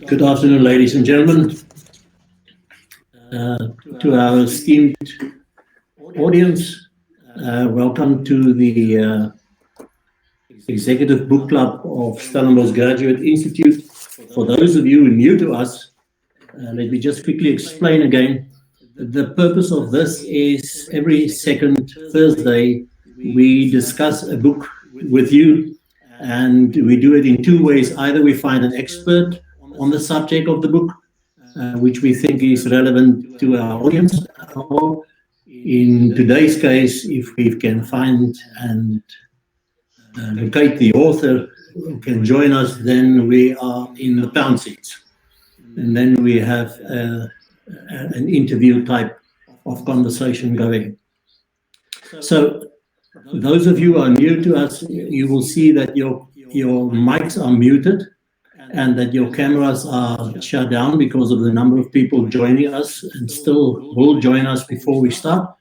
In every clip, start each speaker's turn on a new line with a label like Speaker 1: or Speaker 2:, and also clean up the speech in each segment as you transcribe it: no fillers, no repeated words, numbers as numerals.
Speaker 1: Good afternoon, ladies and gentlemen. To our esteemed audience, welcome to the Executive Book Club of Stellenbosch Graduate Institute. For those of you new to us, let me just quickly explain again. The purpose of this is every second Thursday, we discuss a book with you, and we do it in two ways. Either we find an expert on the subject of the book, which we think is relevant to our audience, or in today's case, if we can find and locate the author who can join us, then we are in the pound seats. And then we have an interview type of conversation going. So those of you who are new to us, you will see that your mics are muted and that your cameras are shut down because of the number of people joining us and still will join us before we start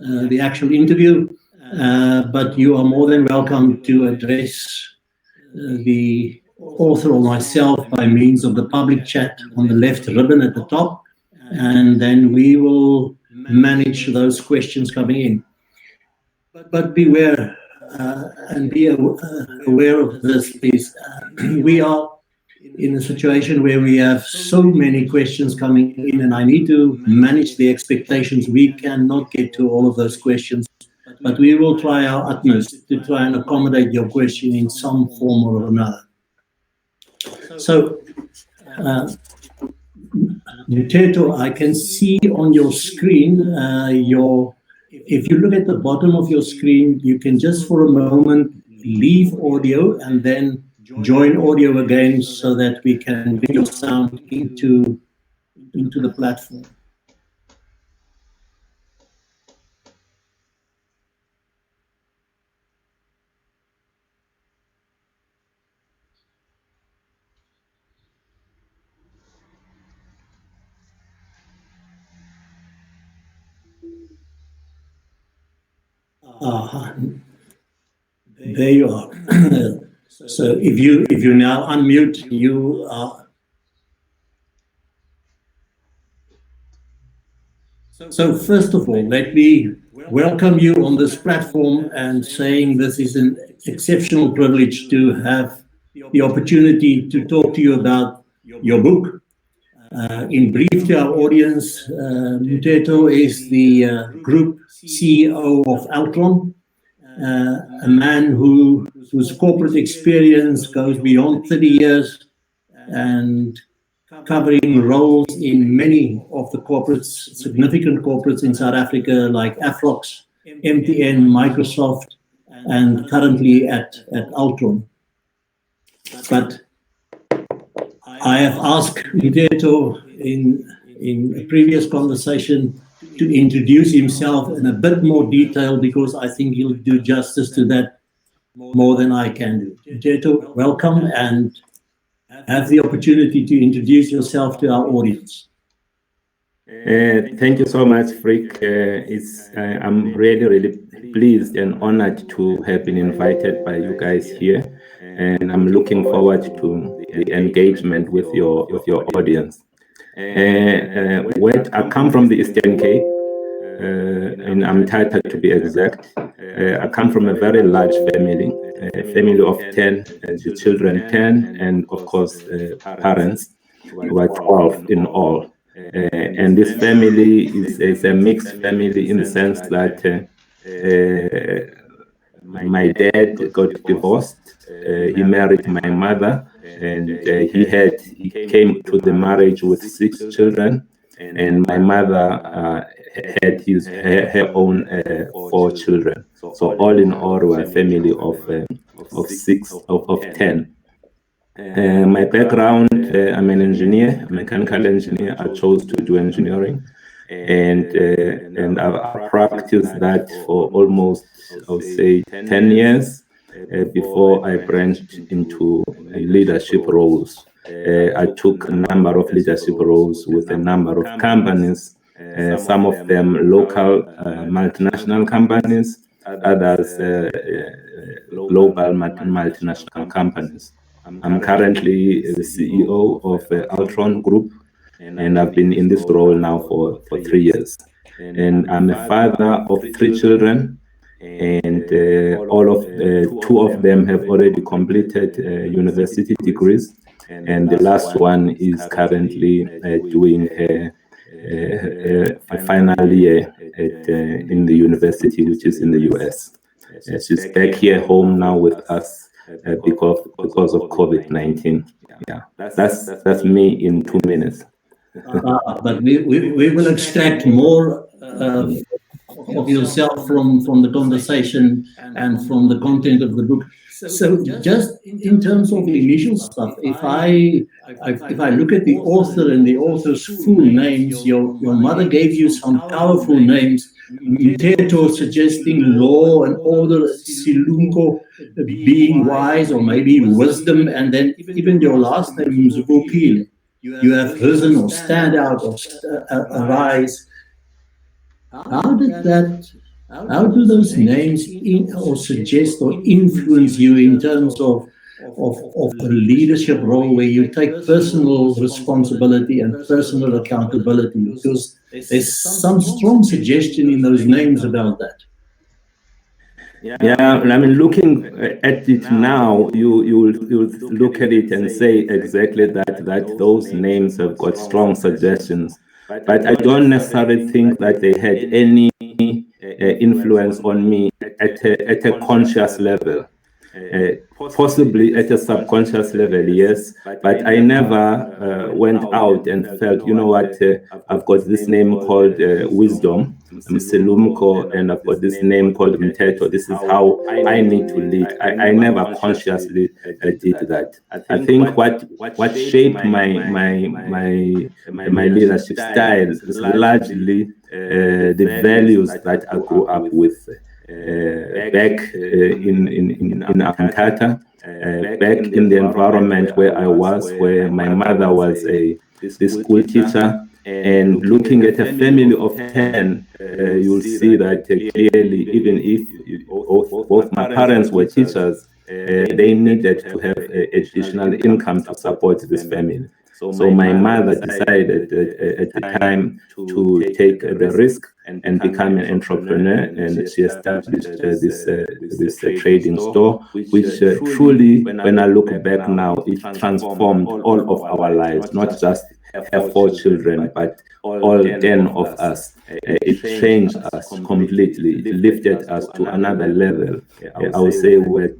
Speaker 1: the actual interview. But you are more than welcome to address the author or myself by means of the public chat on the left ribbon at the top, and then we will manage those questions coming in. But beware and be aware of this, please. We are in a situation where we have so many questions coming in, and I need to manage the expectations. We cannot get to all of those questions, but we will try our utmost to try and accommodate your question in some form or another. So, Mteto, I can see on your screen, if you look at the bottom of your screen, you can just for a moment leave audio and then join audio again so that we can bring your sound into the platform. There you are. So if you now unmute, you are. So first of all, let me welcome you on this platform and saying this is an exceptional privilege to have the opportunity to talk to you about your book. In brief to our audience, Mteto is the group CEO of Altron, a man whose corporate experience goes beyond 30 years and covering roles in many of the significant corporates in South Africa, like Afrox, MTN, Microsoft, and currently at Altron. But I have asked Mteto in a previous conversation to introduce himself in a bit more detail because I think he'll do justice to that more than I can do. Mteto, welcome and have the opportunity to introduce yourself to our audience.
Speaker 2: Thank you so much, Frick. I'm really pleased and honored to have been invited by you guys here, and I'm looking forward to the engagement with your audience. I come from the Eastern Cape, and I'm Mteto to be exact. I come from a very large family, a family of 10, the children 10, and of course parents, were 12 in all. And this family is a mixed family in the sense that my dad got divorced. He married my mother, and he came to the marriage with 6 children, and my mother had her own 4 children. So all in all, we're a family of 10. My background, I'm an engineer, a mechanical engineer. I chose to do engineering, and I've practiced that for almost, I would say, 10 years before I branched into leadership roles. I took a number of leadership roles with a number of companies, some of them local multinational companies, others global multinational companies. I'm currently the CEO of Altron Group, and I've been in this role now for 3 years. And I'm a father of 3 children, and two of them have already completed university degrees, and the last one is currently doing a final year in the university, which is in the US. She's back here home now with us because of COVID-19. Yeah, that's me in 2 minutes.
Speaker 1: But we will extract more of yourself from the conversation and from the content of the book. So just in terms of the initial stuff, if I look at the author and the author's full names, your mother gave you some powerful names. Mteto suggesting law and order, Silumko being wise or maybe wisdom, and then even your last name, Mzukile. You have risen or stand out or arise. How do those names or suggest or influence you in terms of a leadership role where you take personal responsibility and personal accountability? Because there's some strong suggestion in those names about that.
Speaker 2: Yeah, I mean, looking at it now, you look at it and say exactly that those names have got strong suggestions. But I don't necessarily think that they had any influence on me at a conscious level. Possibly at a subconscious level, yes, but I never went out and felt, you know what, I've got this name called wisdom, Selumko, and I've got this name called Mteto. This is how I need to lead. I never consciously did that. I think what shaped my leadership style is largely the values that I grew up with. Back in Mtata, back in the environment where I was, where my mother was this school teacher, and looking at a family of 10, you'll see that clearly, even if both my parents were teachers, they needed to have additional income to support this family. So my mother decided at the time to take the risk and become an entrepreneur, and she established this trading store, which truly, when I look back now, it transformed all of our lives, not just her 4 children, but all 10 of us. It changed us completely. It lifted us to another level. I would say we're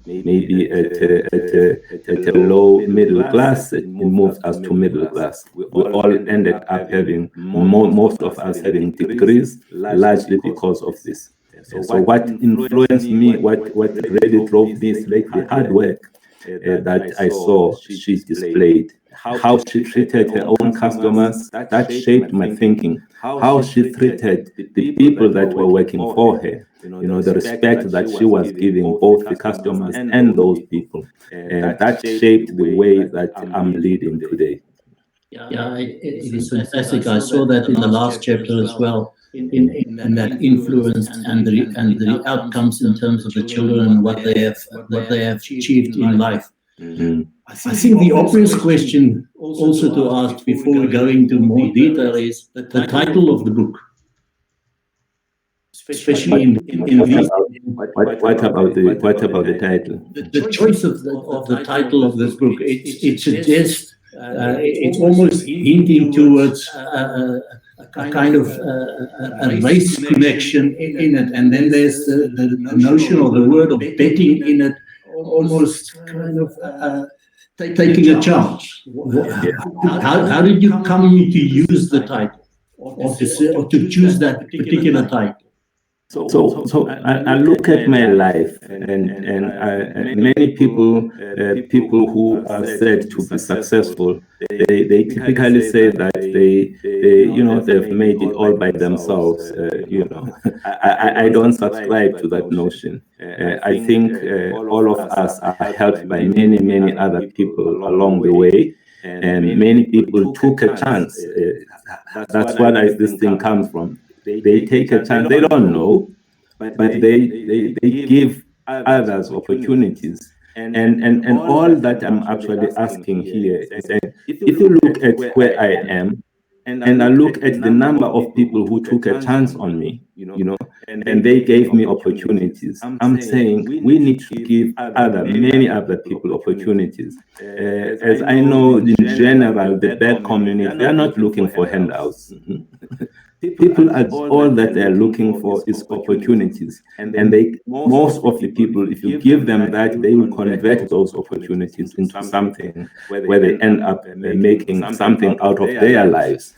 Speaker 2: maybe at a low middle class, it moved us to middle class. We all ended up having, most of us having degrees, largely because of this. So what influenced me, what really drove me is like the hard work that I saw she displayed. How she treated her own customers, that shaped my thinking. How she treated the people that were working for her. The respect that she was giving both the customers and those people. That shaped the way that I'm leading today.
Speaker 1: Yeah, it is fantastic. I saw that in the last chapter as well, in that influence and the outcomes in terms of the children and what they have achieved in life.
Speaker 2: Mm-hmm.
Speaker 1: I think the obvious question also to ask before we go into more detail is the title of the book. Especially in these.
Speaker 2: What about the title?
Speaker 1: The choice of the title of this book, it suggests it's almost hinting towards a kind of a race connection in it, and then there's the notion or the word of betting in it, almost kind of taking a chance. How did you come to use the title, or to choose that particular title?
Speaker 2: So I look at my life, and many people who are said to be successful, they typically say that they've made it all by themselves. I don't subscribe to that notion. I think all of us are helped by many other people along the way, and many people took a chance. That's where this thing comes from. They take a chance. They don't know, but they give others opportunities. And all that I'm actually asking here is that if you look at where I am, and I look at the number of people who took a chance on me, and they gave me opportunities. I'm saying we need to give many other people opportunities. As I know, in general, the black community, they are not looking for handouts. People are all that they're looking for is opportunities, and most of the people, if you give them that, they will convert those opportunities into something where they end up making something out of their lives.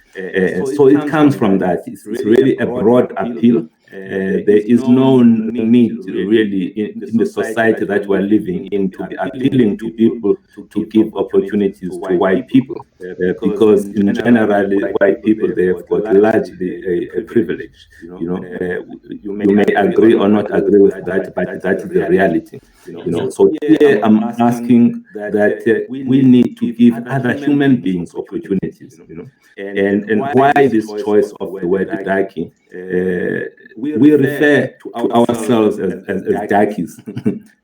Speaker 2: So it comes from that. It's really a broad appeal. There is no need really in the society that we're living in to be appealing to people to give opportunities to white people, because in general, white people, they have got largely a privilege. You may agree or not agree with that, but that is the reality. So here I'm asking that we need to give other human beings opportunities. And why this choice of the word Daki? We refer to ourselves as Dakis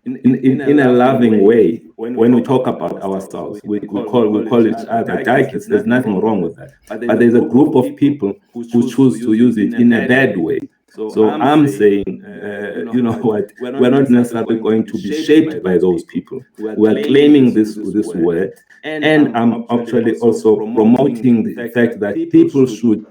Speaker 2: in a loving way. When we talk about ourselves, we call each other Dakis. There's nothing wrong with that. But there's a group of people who choose to use it in a bad way. So I'm saying, you know what, we're not necessarily going to be shaped by those people. We're claiming this word, and I'm actually also promoting the fact that people should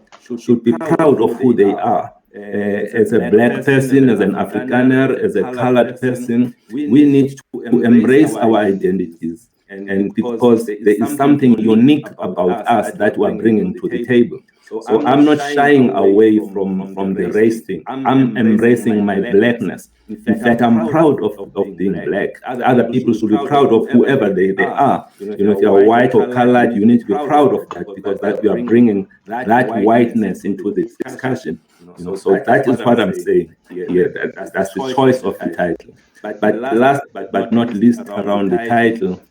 Speaker 2: be proud of who they are. As a black person, as an Afrikaner, as a colored person, we need to embrace our identities. And because there is something unique about us that we're bringing to the table. So I'm not shying away from the race thing. I'm embracing my blackness. In fact, I'm proud of being black. Other people should be proud of whoever they are. If you're white or colored, you need to be proud of that, because that you are bringing that whiteness into the discussion. So that is what I'm saying here. That's the choice of the title. But last but not least, around the title,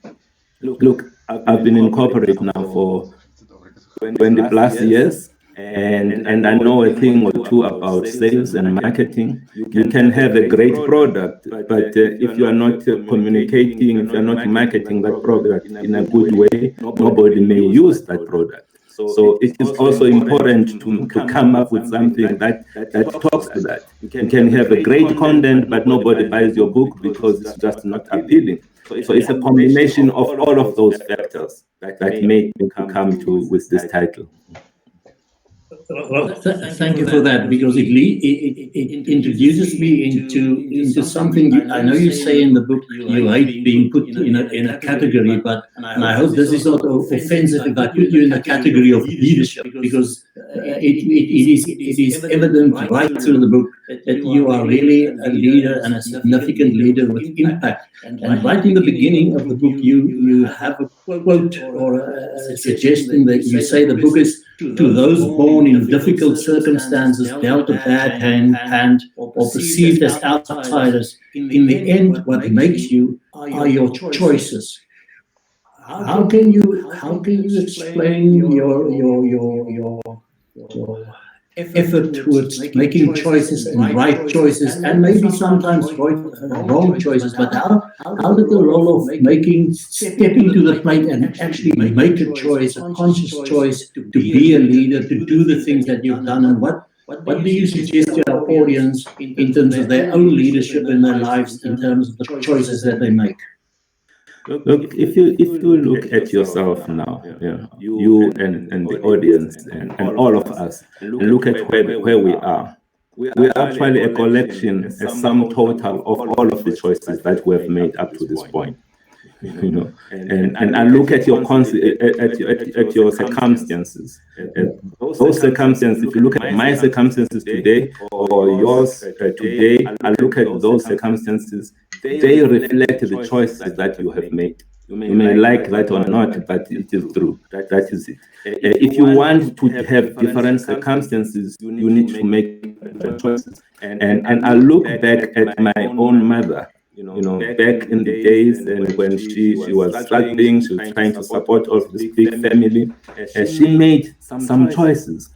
Speaker 2: look, I've been in corporate now for 20 plus years, and I know a thing or two about sales and marketing. You can have a great product, but if you are not communicating, if you are not marketing that product in a good way, nobody may use that product. So it is also important to come up with something that talks to that. You can have a great content, but nobody buys your book because it's just not appealing. So it's a combination of all of those factors that made me come to with this title.
Speaker 1: Well, thank you for that, because it introduces me into something. I know you say in the book you hate being put in a category, and I hope this is not offensive if I put you in the category of leadership, because it is evident right through the book that you are really a leader, and a significant leader with impact. And right in the beginning of the book, you have a quote or a suggestion that you say the book is to those born in difficult circumstances, dealt a bad hand, or perceived as outsiders. In the end, what makes you are your choices. How can you explain your effort towards making choices and right choices, and maybe sometimes wrong choices? But how did the role of stepping to the plate and actually make a choice, a conscious choice to be a leader, to do the things that you've done, and what do you suggest to our audience in terms of their own leadership in their lives, in terms of the choices that they make?
Speaker 2: Look, if you look at yourself now, you and the audience and all of us, and look at where we are. We are actually a collection, a sum total of all of the choices that we have made up to this point. And I look at your circumstances. Those circumstances, if you look at my circumstances today or yours today, I look at those circumstances. They reflect the choices that you have made. You may like that or not, but it is true. That is it. If you want to have different circumstances, you need to make different choices. And I look back at my own mother. Back in the days, and when she was struggling, she was trying to support all this big family, she made some choices.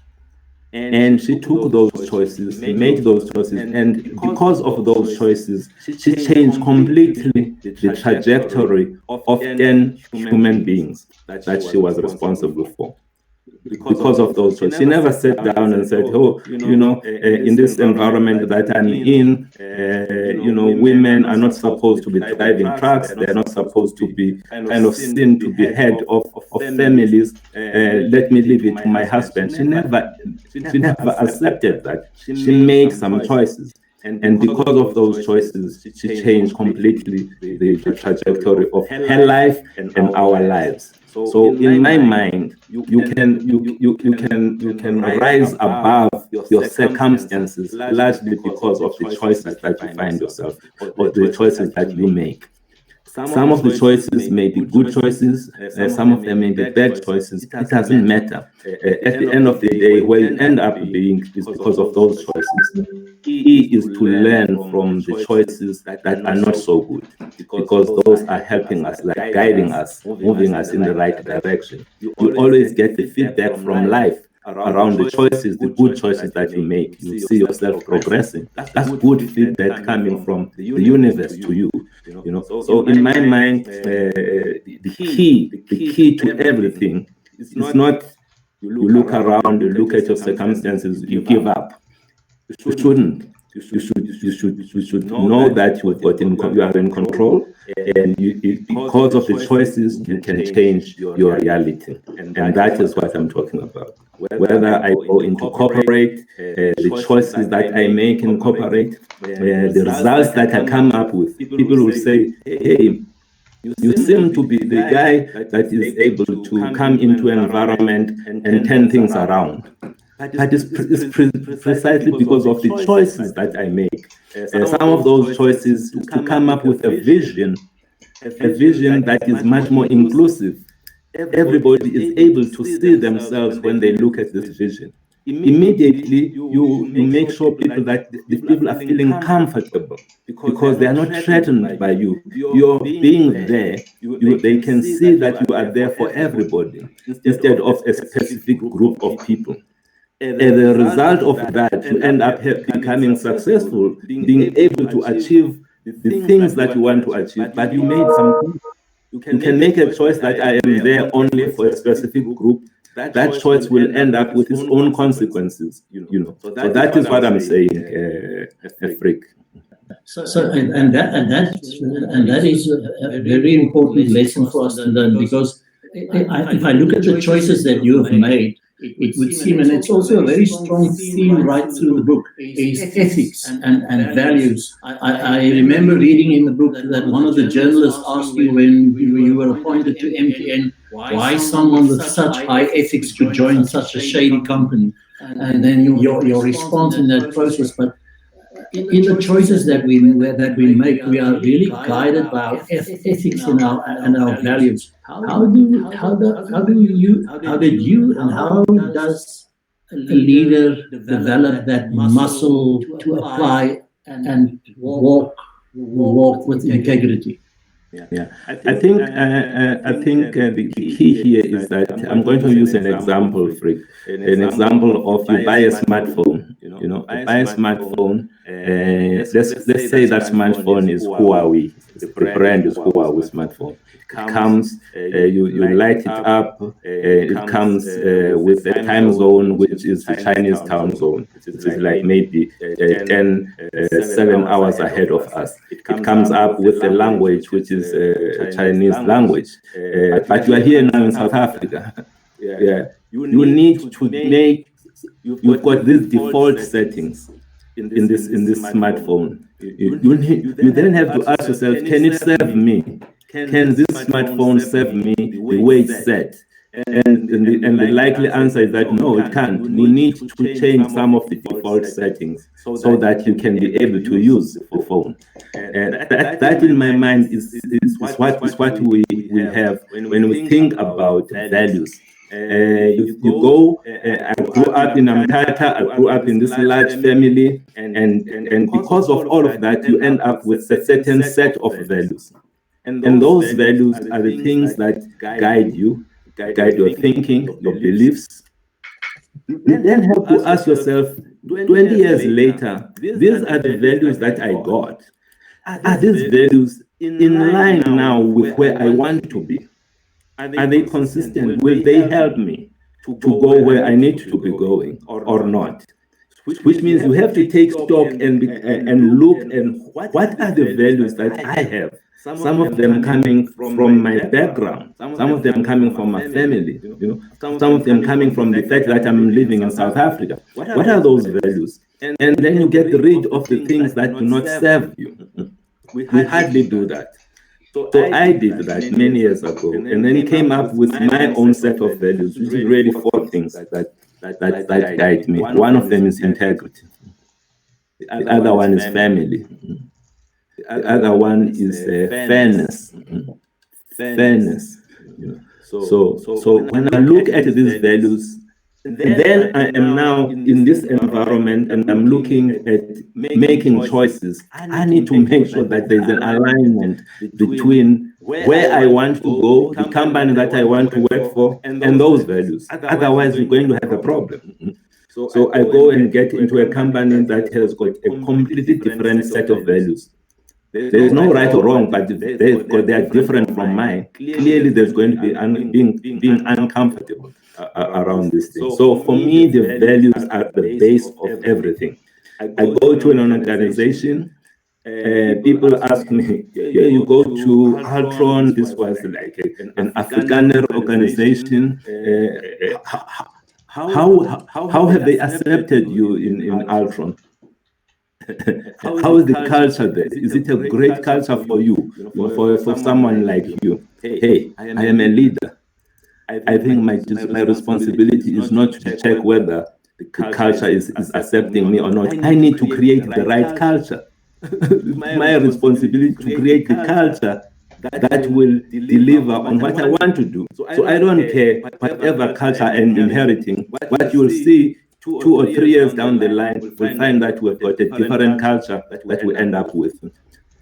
Speaker 2: And she took those choices, made those choices, and because of those choices, she changed completely the trajectory of 10 human beings that she was responsible for. Because of those choices, she never sat down and said, "Oh, in this environment that I'm in, women are not supposed to be driving trucks. They're not supposed to be kind of seen to be head of families. Let me leave it to my husband." She never accepted that. She made some choices. And because of those choices, she changed completely the trajectory of her life and our lives. So in my mind, you can rise above your circumstances largely because of the choices that you find yourself or the choices that you make. Some of the choices may be good choices, some of them may be bad choices. It doesn't matter. At the end of the day, where you end up being is because of those choices. Key is to learn from the choices that are not so good, because those are helping us, like guiding us, moving us in the right direction. You always get the feedback from life around the choices, the good choices that you make. You see yourself progressing. That's good feedback coming from the universe to you. So in my mind, the key to everything is not you look around, you look at your circumstances, you give up. You shouldn't. You should know that you are in control, and because of the choices, you can change your reality. And that is what I'm talking about. Whether I go into corporate, the choices that I make in corporate, the results that I come up with, people will say, "Hey, you seem to be the guy that is able to come into an environment and turn things around." But it's precisely because of the choices that I make. Some of those choices is to come up with a vision that is much more inclusive. Everybody is able to see themselves when they look at this vision. Immediately, you make sure that the people are feeling comfortable because they are not threatened by you. You're being there. They can see that you are there for everybody instead of a specific group of people. As a result of that, you end up becoming successful, being able to achieve the things that you want to achieve. But you made some. You can make a choice that I am there only for a specific group. That choice will end up with its own consequences. So that is what I'm saying, Freak.
Speaker 1: So and that is a very important lesson for us to learn, because if I look at the choices that you have made, it would seem, and it's also a very strong theme right through the book, is ethics and values. I remember reading in the book that one of the journalists asked you when you were appointed to MTN why someone with such high ethics could join such a shady company, and then your response in that process. But in the choices that we make, we are really guided by our ethics and our values. How did you and how does a leader develop that muscle to apply and walk with integrity?
Speaker 2: Yeah, I think the key here is that I'm going to use an example, Frick. An example of you buy a smartphone. You buy a smartphone. Let's say that smartphone is Huawei. The brand is Huawei smartphone. It comes, you light it up. It comes with a time zone which is the Chinese time zone. It is like maybe 7 hours ahead of us. It comes up with a language which is a Chinese language. But you are here now in South Africa. Yeah, you need to make. You've got these default settings in this smartphone. You then have to ask yourself, can it serve me? Can this smartphone serve me the way it's set? And the likely answer is that no, it can't. You need to change some of the default settings so that you can be able to use the phone. And that in my mind is what we have when we think about values. You go, I grew up in Mteto, I grew up in this large family, and because of all of that, you end up with a certain set of values. And those values are the things that guide you, guide your thinking, your beliefs, you then have to ask yourself, 20 years later, these are the values that I got. Are these values in line now with where I want to be? Are they consistent? Will they help me to go where I need to be going or not? Which means you have to take stock and look and what are the values that I have. Some of them coming from my background, some of them coming from my family, some of them coming from the fact that I'm living in South Africa. What are those values? And then you get rid of the things that do not serve you. We hardly do that. So I did that many years ago, and then came up with my own set of values, which is really four things that guide me. One of them is integrity. The other one is family. The other one is fairness. Fairness. So when I look at these values, and then I am now in this environment and I'm looking at making choices. I need to make sure that there's an alignment between where I want to go, the company that I want to work for, and those values. Otherwise, we're going to have a problem. So I go and get into a company that has got a completely different set of values. There is no right or wrong, but they are different from mine. Clearly, there's going to be being uncomfortable around this thing. So for me, the values are the base of everything. I go to an organization, people ask me, yeah, you go to Altron, this was like an Afrikaner organization. How have they accepted you in Altron? How is the culture there? Is it a great culture for you, for someone like you? Hey, I am a leader. I think my responsibility is not to check whether the culture is accepting me or not. I need to create the right culture. My responsibility to create the culture that will deliver on what I want to do. So I don't care whatever culture I'm inheriting. What you will see 2 or 3 years down the line, we'll find that we've got a different culture that we end up with.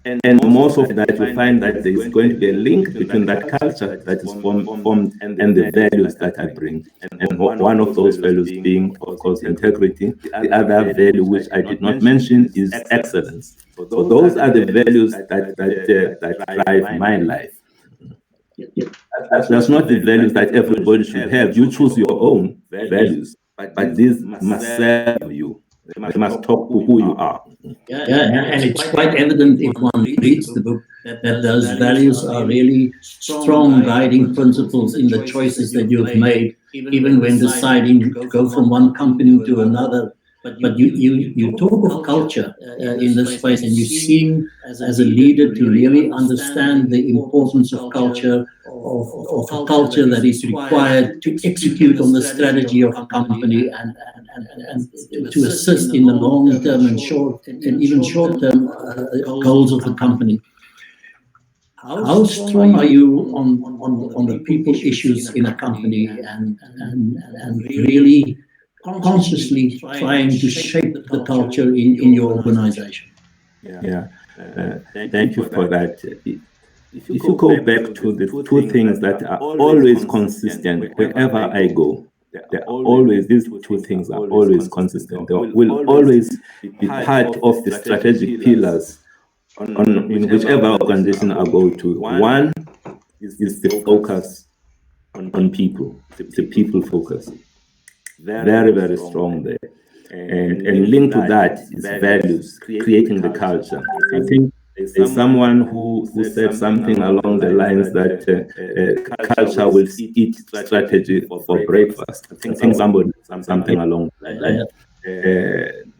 Speaker 2: And most of that, we find that there is going to be a link between that culture that is formed and the values that I bring. And one of those values being, of course, integrity. The other value, which I did not mention, is excellence. So those are the values that drive my life. That's not the values that everybody should have. You choose your own values, but these must serve you. They must talk to who you are.
Speaker 1: Yeah, and it's quite evident if one reads the book that those values are really strong guiding principles in the choices that you've made, even when deciding to go from one company to another. But you talk of culture in this space, and you seem as a leader to really understand the importance of culture, of a culture that is required to execute on the strategy of a company and to assist in the long-term and even short-term goals of the company. How strong are you on the people issues in a company and really consciously trying to shape the culture in your organization?
Speaker 2: Thank you for that. If you go back to the two things that are always consistent wherever I go, these two things are always consistent. They will always be part of the strategic pillars in whichever organization I go to. One is the focus on people, the people focus. Very, very strong there. And linked to that is values, creating the culture. I think there's someone who said something along the lines that culture will eat strategy for breakfast. I think somebody something along that line.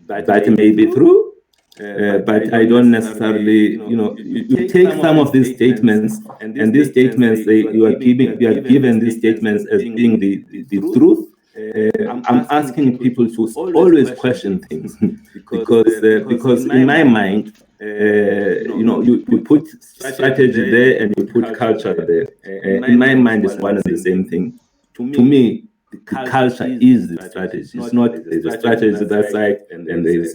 Speaker 2: That may be true, but I don't necessarily, you take some of these statements, and these statements, you are given these statements as being the truth. I'm asking people to always question things because in my mind, you put strategy there and you put culture there. In my mind, it's one and the same thing. To me, the culture is the strategy. It's not there's a strategy that side and then there's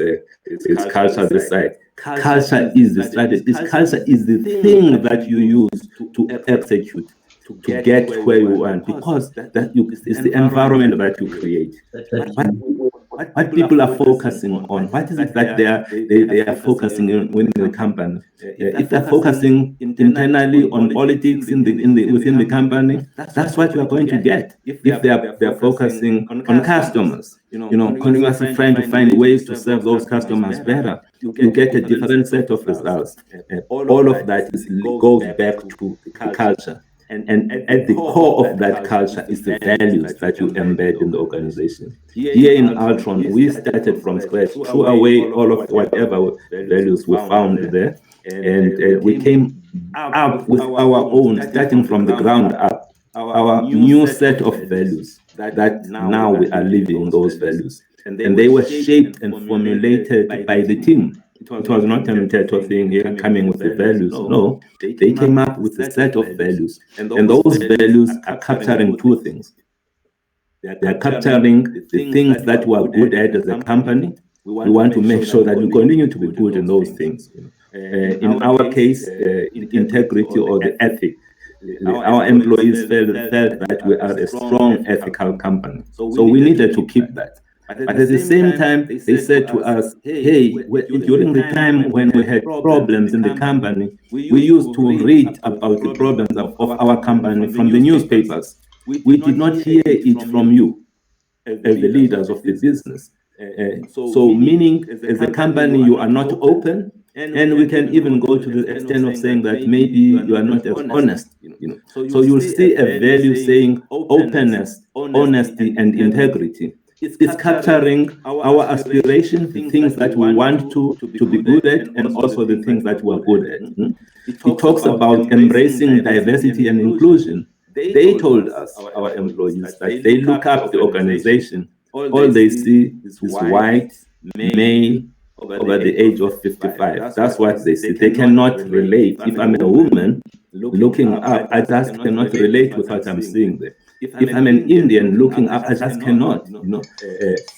Speaker 2: culture this side. Culture is the strategy. This culture is the thing that you use to execute. to get where you want, because it's the environment that you create. What people are focusing on, what is it that they are focusing on within the company? If they're focusing internally on politics within the company, that's what you are going to get. If they're focusing on customers, continuously trying to find ways to serve those customers better, you get a different set of results. All of that goes back to the culture. And at the core of that culture is the values that you embed in the organization. Here in Altron, we started from scratch, threw away all of whatever values we found there, and we came up with our own, starting from the ground up, our new set of values that now we are living those values. And they were shaped and formulated by the team. It was not a Mteto thing here coming with the values. No, they came up with a set of values. And those values are capturing two things. They are capturing the things that we are good at as a company. We want to make sure that we continue to be good in those things. In our case, the integrity or the ethic. Our employees felt that we are a strong ethical company. So we needed to keep that. But at the same time, they said to us, hey, during the time when we had problems in the company, we used to read about the problems of our company from the newspapers. We did not hear it from you as the leaders of the business. So meaning, as a company, you are not open, and we can even go to the extent of saying that maybe you are not as honest. So you'll see a value saying openness, honesty, and integrity. It's capturing our aspirations, the things that we want to be good at, and also the things that we are good at. It talks about embracing diversity and inclusion. They told us, our employees, that they look up the organization, all they see is white, male, over the age of 55. That's what they see. They cannot relate. If I'm a woman looking up, I just cannot relate with what I'm seeing there. If I'm an Indian looking up, I just cannot.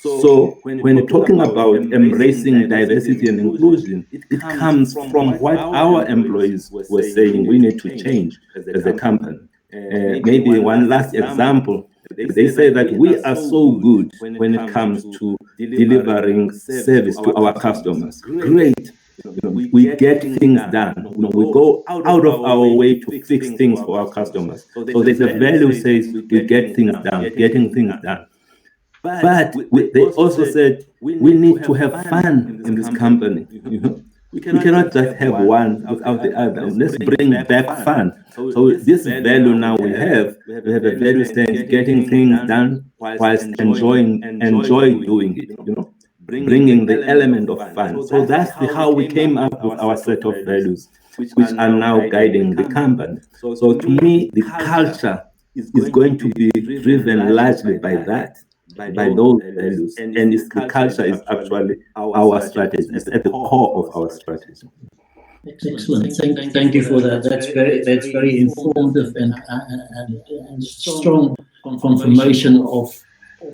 Speaker 2: So when you're talking about embracing diversity and inclusion, it comes from what our employees were saying we need to change as a company. Maybe one last example. They say that we are so good when it comes to delivering service to our customers. Great. We get things done. We go out of our way to fix things for our customers. So there's a value says we get things done, getting things done. But they also said we need to have fun in this company. We cannot just have one without the other. Let's bring back fun. So this value now we have a value saying getting things done whilst enjoy doing it. Bringing the element of fun. So that's how we came up with our set of values, which are now guiding the company. So to me, the culture is going to be driven largely by that, by those values. And the culture is actually our strategy. It's at the core of our strategy.
Speaker 1: Excellent. Thank you for that. That's very informative and strong confirmation of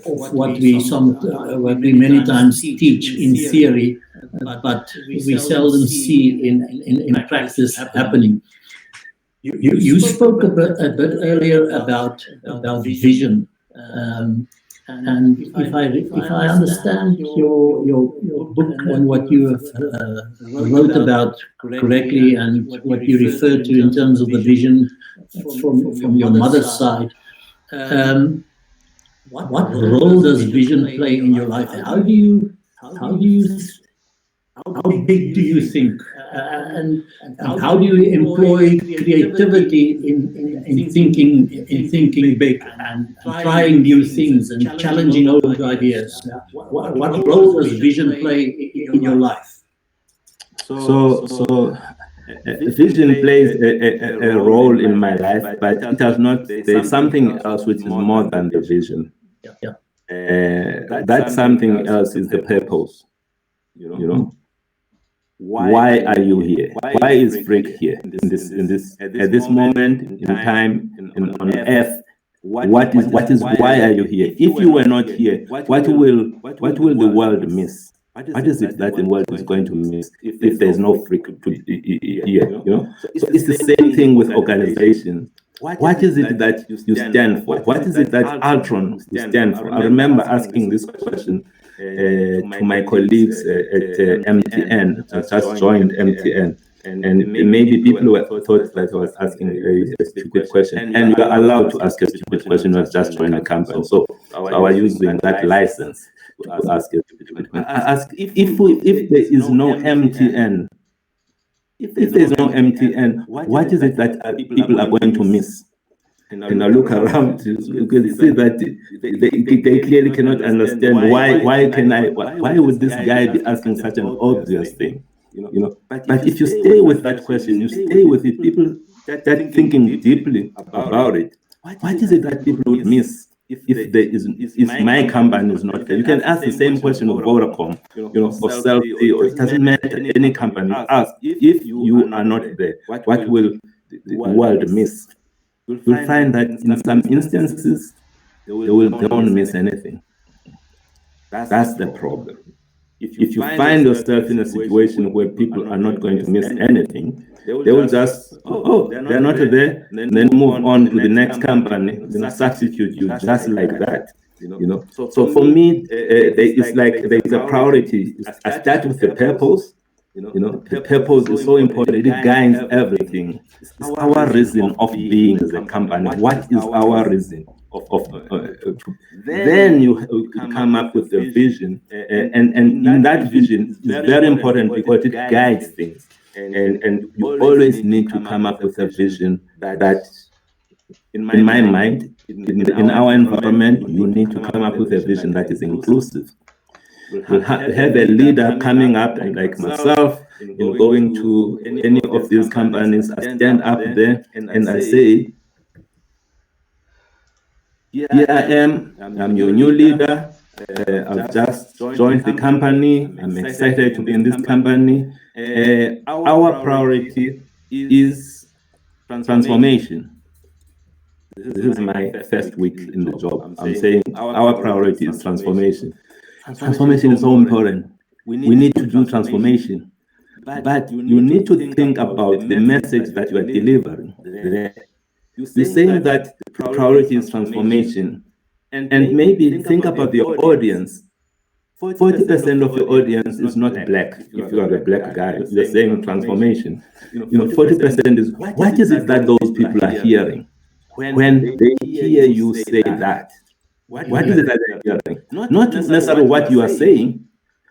Speaker 1: what we many times teach in theory, but we seldom see in practice happening. You spoke a bit earlier about vision, and if I understand your book and what you have wrote about correctly, and what you referred to in terms of the vision from your mother's side. What role does vision play in your life? How big do you think, and how do you employ creativity in thinking big and trying new things and challenging old ideas? What role does vision play in your life?
Speaker 2: So vision plays a role in my life, but it does not. There's something else which is more than the vision. That something else is the purpose. Why are you here? Why is Frick here in this at this moment in time on Earth? What is why are you here? If you were not here, what will the world miss? What is it that the world is going to miss if there's no Frick to here? So it's the same thing with organizations. What is it that you stand for? What is it that Altron you stand for? I remember asking this question to my colleagues at MTN. I just joined MTN. And maybe people thought that I was asking a stupid question. And you are allowed to ask a stupid question, not just join a company. So I was using that license to ask a stupid question. I ask if there is no MTN, if there is no MTN, what is it that people are going to miss? And I look around, you can see that they clearly cannot understand why would this guy be asking such an obvious thing? But if you stay with that question, you stay with it, people start thinking deeply about it. What is it that people would miss if my company is not there? You can ask the same question of Vodacom, of Cell C, or it doesn't matter, any company. Ask, if you are not there, what will the world miss? You'll find that in some instances, they won't miss anything. That's the problem. If you find yourself in a situation where people are not going to miss anything, they will just, they're not there, then move on to the next company, substitute you just like that. So for me, it's like there's a priority. I start with the purpose. The purpose is so important. It guides everything. It's our reason of being as a company. What is our reason then you come up with a vision, and in that vision is very important because it guides things. And you always need to come up with a vision that, in my mind, in our environment, you need to come up with a vision that is inclusive. We'll have a leader coming up, like myself, going to any of these companies. I stand up there and I say, here I am, I'm your new leader. I've just joined the company. I'm excited to be in this company. Our priority is transformation. This is my first week in the job. I'm saying our priority is transformation. Transformation is so important. We need to do transformation. But you need to think about the message that you are delivering. You're saying that the priority is transformation. And maybe think about your audience. 40% of your audience is not black. If you are a black guy, you're saying transformation. 40% is, what is it that those people are hearing when they hear you say that? What is it that they're hearing? Not necessarily what you are saying.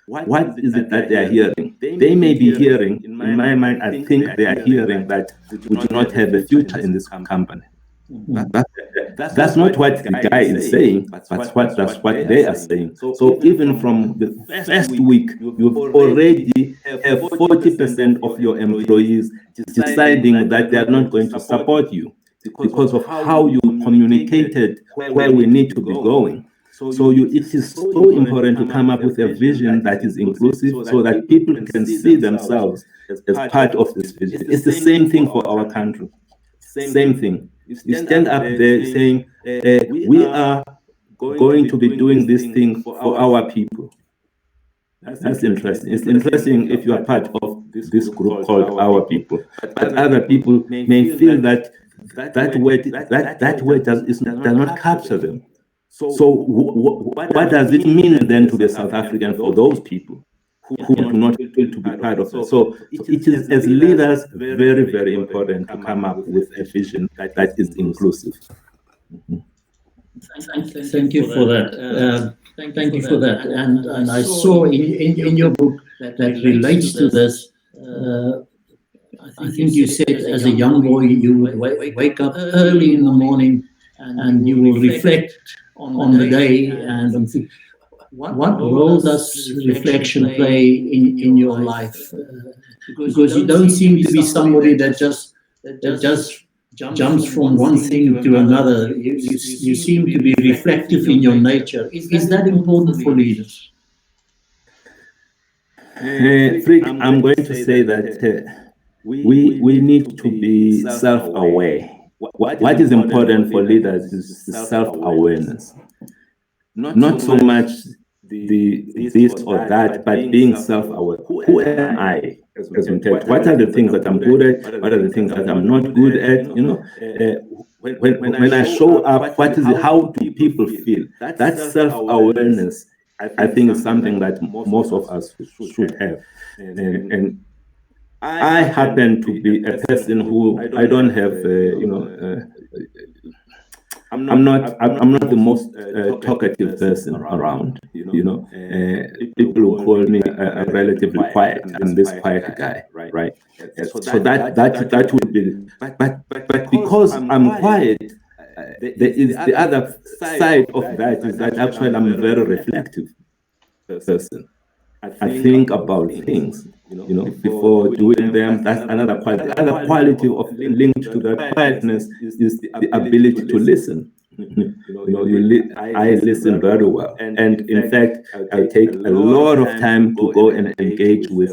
Speaker 2: What is it that they are hearing? They may be hearing, in my mind, I think they are hearing that we do not have a future in this company. That's not what the guy is saying, but that's what they are saying. So even from the first week, you've already have 40% of your employees deciding that they are not going to support you because of how you communicated where we need to be going. So it is so important to come up with a vision that is inclusive so that people can see themselves as part of this vision. It's the same thing for our country. Same thing. You stand up there saying, we are going to be doing this thing for our people. That's interesting. It's interesting if you are part of this group called Our People. But other people may feel that word does not capture them. So what does it mean then to be South African for those people who do not feel to be part of it? So it is, as leaders, very, very important to come up with a vision that is inclusive.
Speaker 1: Thank you for that. Thank you for that. And I saw in your book that relates to this. I think you said as a young boy you would wake up early in the morning and you will reflect on the day and think, what role does reflection play in your life? Because you don't seem to be somebody that just jumps from one thing to another. You seem to be reflective in your nature. Is that important for leaders?
Speaker 2: Frick, I'm going to say that we need to be self-aware. What is important for leaders is self-awareness. Not so much this or that, but being self-aware. Who am I as Mteto? What are the things that I'm good at? What are the things that I'm not good at? when I show up, what is it? How do people feel? That self-awareness, I think, is something that most of us should have. And I happen to be a person who I don't have, I'm not the most talkative person around. People will call me a relatively quiet. I'm this quiet guy, right? So that would be, but because I'm quiet, there is the other side of that is that actually I'm a very reflective person. I think about things, before doing them. That's another quality. The other quality of linked to that quietness is the ability to listen. I listen very well, and in fact, I take a lot of time to go and engage with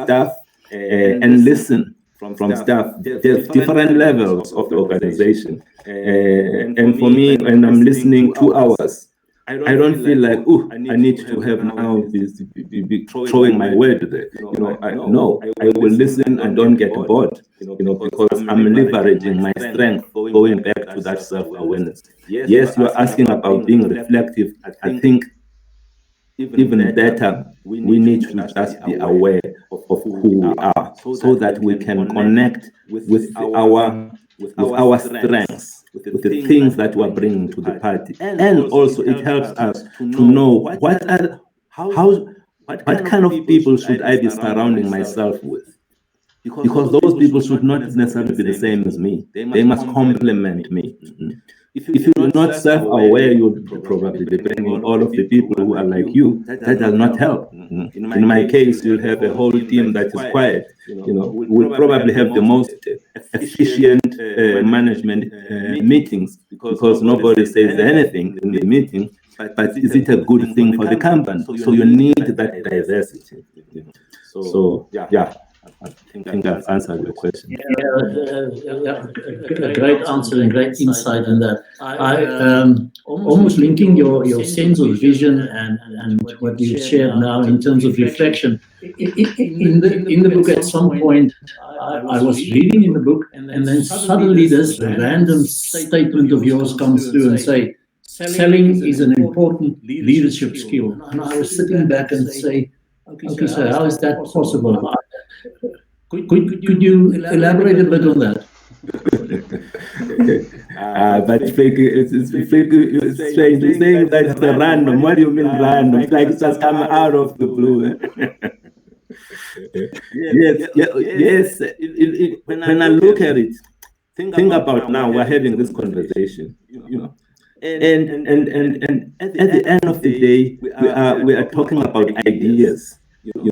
Speaker 2: staff and listen from staff. There's different levels of the organization, and for me, when I'm listening 2 hours, I don't feel like, oh, I need to have now be throwing my word there. No, I will listen and don't get bored, because I'm leveraging my strength, going back to that self-awareness. Yes, you're asking about being reflective. I think even better, we need to just be aware of who we are, so that we can connect with our strengths, with the things that we're bringing to the party. And also it helps us to know what kind of people should I be surrounding myself with, because those people should not necessarily be the same as me. They must complement me. If you're not self-aware, you'll probably be bringing all of the people who are like you. That does not help. In my case, you'll have a whole team that is quiet. We'll probably have the most efficient management meetings, because nobody says anything in the meeting. But is it a good thing for the company? So you need that diversity. So yeah. I think I've answered your question.
Speaker 1: Great answer and great insight in that. I almost linking your sense of vision and what you shared now in terms of reflection. In the book, at some point, I was reading in the book, and then suddenly this random statement of yours comes through and say, selling is an important leadership skill. And I was sitting back and say, okay, so how is that possible? Could you elaborate a bit on that?
Speaker 2: But it's strange. You're saying that it's random. What do you mean random? It's like it's just coming out of the blue. Yes. When I look at it, think about now, we're having this conversation, and at the end of the day, we are talking about ideas. We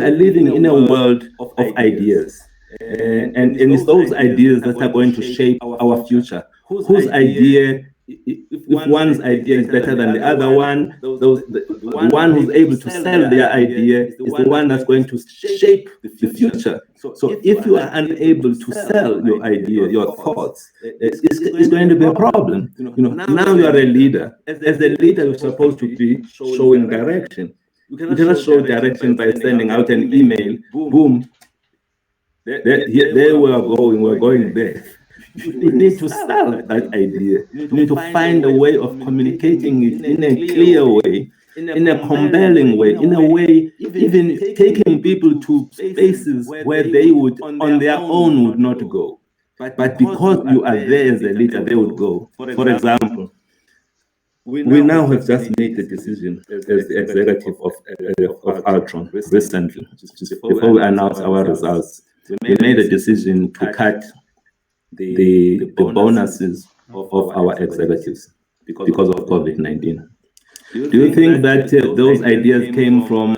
Speaker 2: are living in a world of ideas, and it's those ideas that are going to shape our future. Whose idea, if one's idea is better than the other one, the one who's able to sell their idea is the one that's going to shape the future. So if you are unable to sell your idea, your thoughts, it's going to be a problem. Now you are a leader. As a leader, you're supposed to be showing direction. You cannot show direction by sending out an email. Boom. There we're going there. You need to sell that idea. You need to find a way of communicating it in a clear way, in a compelling way, in a way even taking people to spaces where they would on their own would not go. But because you are there as a leader, they would go. For example, we now have just made the decision as the executive of Altron recently, before we announced our results. We made a decision to cut the bonuses of our executives because of COVID-19. Do you think that those ideas came from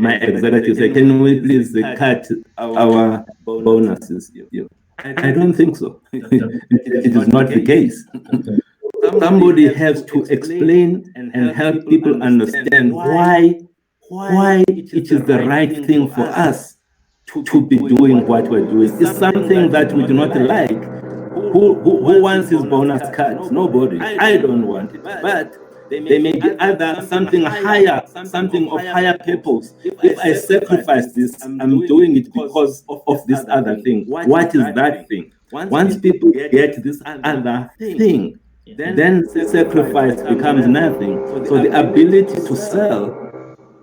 Speaker 2: my executives? Can we please cut our bonuses? I don't think so. It is not the case. Somebody has to explain and help people understand why it is the right thing for us to be doing what we're doing. It's something that we do not like. Who wants his bonus cut? Nobody. I don't want it. But There may be other something higher, something of higher purpose. If I sacrifice this, I'm doing it because of this other thing. What is that thing? Once people get this other thing, then sacrifice becomes nothing. So the ability to sell,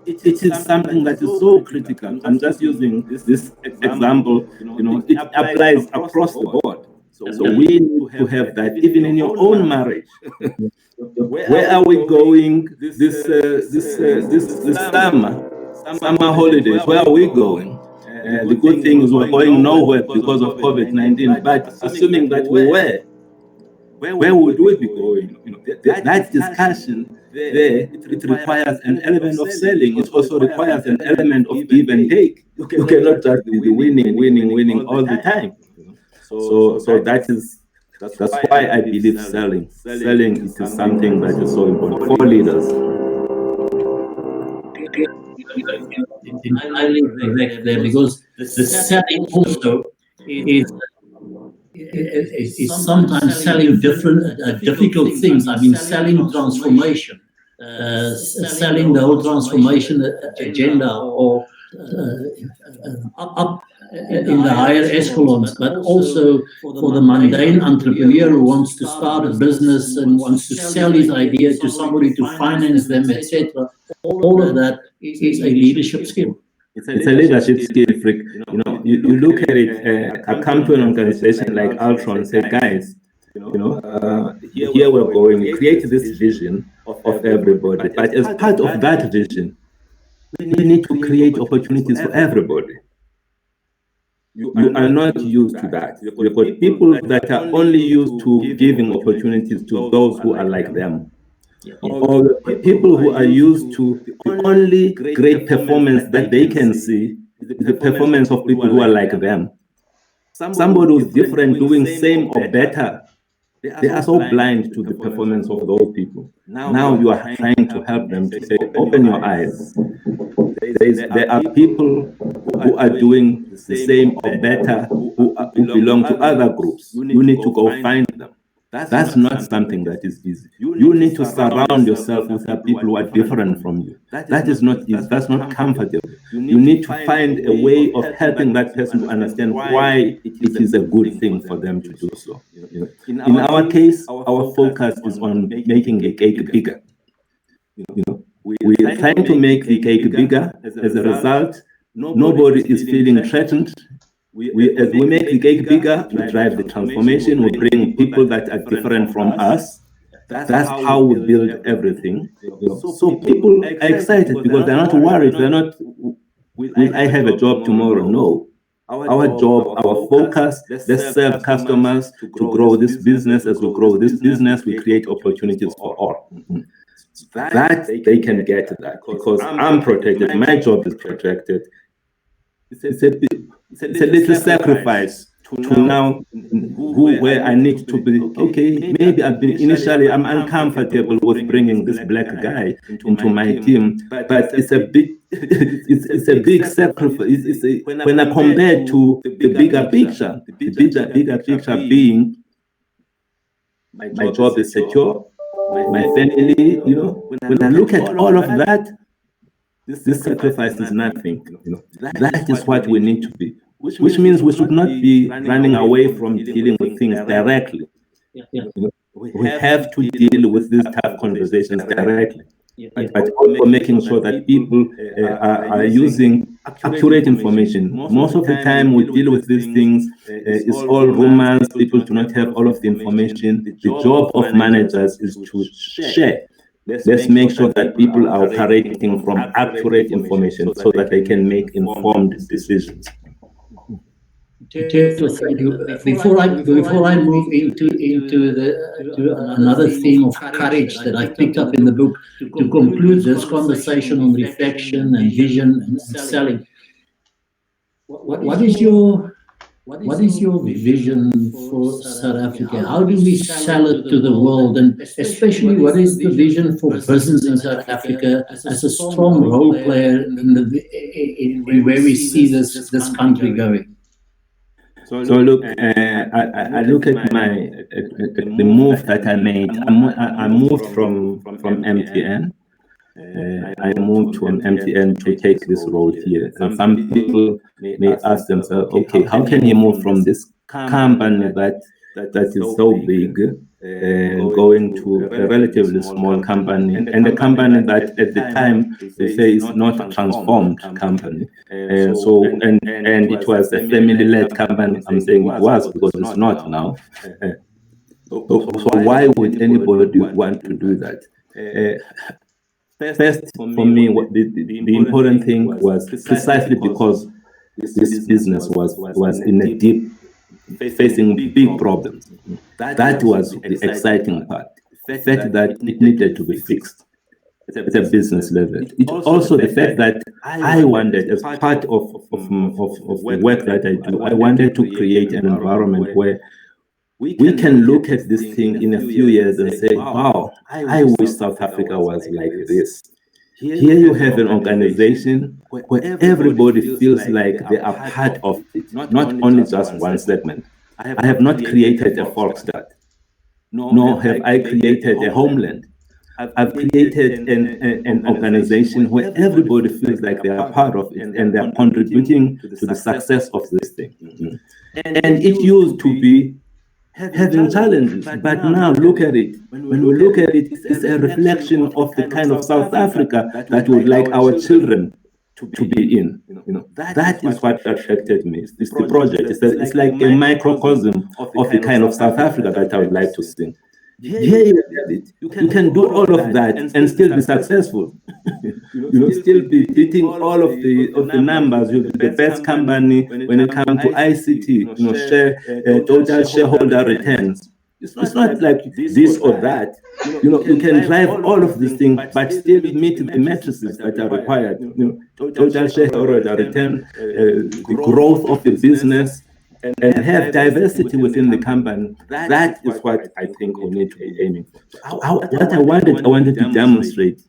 Speaker 2: it is something that is so critical. I'm just using this example, it applies across the board. So we need to have that even in your own marriage. Where are we going this summer holidays? Where are we going? The good thing is we're going nowhere because of COVID-19. But assuming that we were, where would we be going? That discussion there, it requires an element of selling. It also requires an element of give and take. You cannot just be winning all the time. So that's why I believe selling is something that is so important for leaders.
Speaker 1: Entirely correct there, because the selling also is sometimes selling difficult things. I mean, selling transformation, selling the whole transformation agenda, or up in the higher echelons, but also for the mundane entrepreneur who wants to start a business and wants to sell his idea to somebody to finance them, etc. All of that is a leadership skill.
Speaker 2: It's a leadership skill, Frick. You look at it. I come to an organization like Altron and say, guys, here we're going. We create this vision of everybody, but as part of that vision, we need to create opportunities for everybody. You are not used to that. You've got people that are only used to giving opportunities to those who are like them. Or people who are used to the only great performance that they can see is the performance of people who are like them. Somebody who's different, doing same or better, they are so blind to the performance of those people. Now you are trying to help them to say, open your eyes. There are people who are doing the same or better, who belong to other groups. You need to go find them. That's not something that is easy. You need to surround yourself with people who are different from you. That is not easy. That's not comfortable. You need to find a way of helping that person to understand why it is a good thing for them to do so. In our case, our focus is on making the cake bigger. We're trying to make the cake bigger. As a result, nobody is feeling threatened. As we make the cake bigger, we drive the transformation. We bring people that are different from us. That's how we build everything. So people are excited because they're not worried. They're not, will I have a job tomorrow? No. Our job, our focus, let's serve customers to grow this business. As we grow this business, we create opportunities for all. That they can get that because I'm protected. My job is protected. It's a little sacrifice to now where I need to be. Okay, maybe initially I'm uncomfortable with bringing this black guy into my team, but it's a big sacrifice. When I compare to the bigger picture, the bigger picture being my job is secure, my family. When I look at all of that, this sacrifice is nothing. That is what we need to be, which means we should not be running away from dealing with things directly. We have to deal with these tough conversations directly, but also making sure that people are using accurate information. Most of the time we deal with these things, it's all rumors. People do not have all of the information. The job of managers is to share. Let's make sure that people are operating from accurate information so that they can make informed decisions.
Speaker 1: Mteto, thank you. Before I move into another theme of courage that I picked up in the book, to conclude this conversation on reflection and vision and selling, what is your vision for South Africa? How do we sell it to the world? And especially, what is the vision for business in South Africa as a strong role player in where we see this country going?
Speaker 2: So look, I look at the move that I made. I moved from MTN. I moved from MTN to take this role here. And some people may ask themselves, okay, how can you move from this company that is so big, going to a relatively small company, and a company that at the time they say is not a transformed company. And it was a family-led company. I'm saying it was because it's not now. So why would anybody want to do that? First, for me, the important thing was precisely because this business was in a deep, facing big problems. That was the exciting part. The fact that it needed to be fixed at a business level. It also the fact that I wanted, as part of the work that I do, I wanted to create an environment where we can look at this thing in a few years and say, wow, I wish South Africa was like this. Here you have an organization where everybody feels like they are part of it, not only just one segment. I have not created a Volksstad, nor have I created a homeland. I've created an organization where everybody feels like they are part of it and they are contributing to the success of this thing. And it used to be having challenges, but now look at it. When we look at it, it's a reflection of the kind of South Africa that we would like our children to be in. That is what attracted me. It's the project. It's like a microcosm of the kind of South Africa that I would like to see. Here you have it. You can do all of that and still be successful. Still be beating all of the numbers. You'll be the best company when it comes to ICT. Total shareholder returns. It's not like this or that. You can drive all of these things, but still meet the matrices that are required. Total shareholder return, the growth of the business, and have diversity within the company. That is what I think we need to be aiming for. What I wanted to demonstrate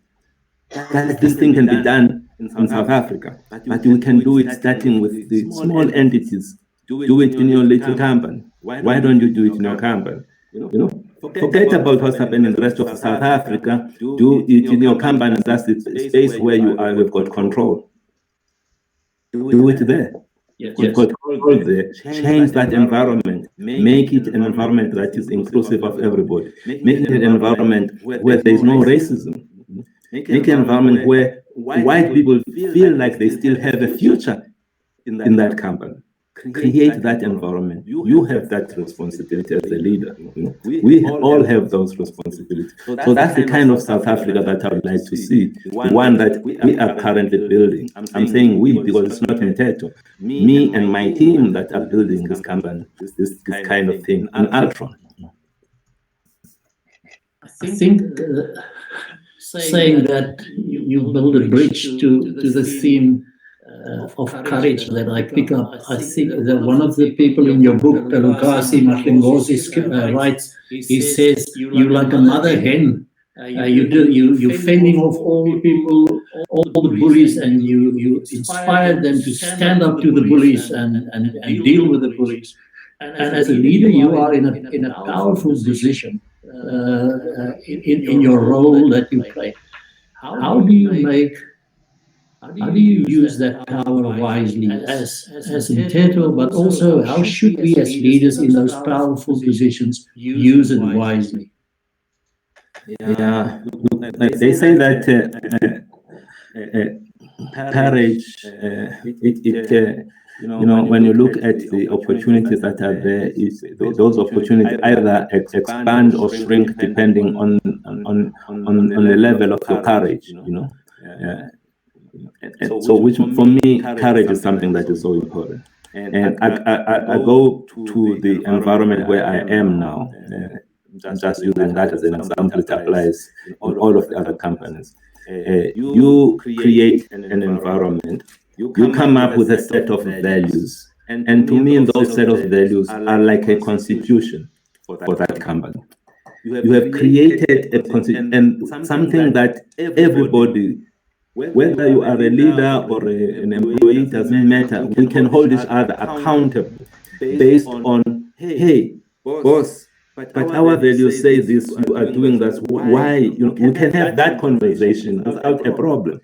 Speaker 2: that this thing can be done in South Africa, but we can do it starting with the small entities. Do it in your little company. Why don't you do it in your company? Forget about what's happening in the rest of South Africa. Do it in your company. That's the space where you've got control. Do it there. You've got control there. Change that environment. Make it an environment that is inclusive of everybody. Make it an environment where there is no racism. Make an environment where white people feel like they still have a future in that company. Create that environment. You have that responsibility as a leader. We all have those responsibilities. So that's the kind of South Africa that I would like to see, the one that we are currently building. I'm saying we because it's not Mteto. Me and my team that are building this company, this kind of thing in Altron.
Speaker 1: I think saying that you build a bridge to the theme of courage that I pick up. I think that one of the people in your book, Lukasi Mahlengozi, writes, he says, you're like a mother hen. You're fending off all the people, all the bullies, and you inspire them to stand up to the bullies and deal with the bullies. And as a leader, you are in a powerful position in your role that you play. How do you use that power wisely as Mteto, but also how should we as leaders in those powerful positions use it wisely?
Speaker 2: Yeah, they say that courage, when you look at the opportunities that are there, those opportunities either expand or shrink depending on the level of your courage. So which for me, courage is something that is so important. And I go to the environment where I am now. Just using that as an example, it applies in all of the other companies. You create an environment, you come up with a set of values. And to me, those set of values are like a constitution for that company. You have created and something that everybody, whether you are a leader or an employee, doesn't matter. We can hold each other accountable based on, hey, boss, but our values say this, you are doing that. Why? We can have that conversation without a problem,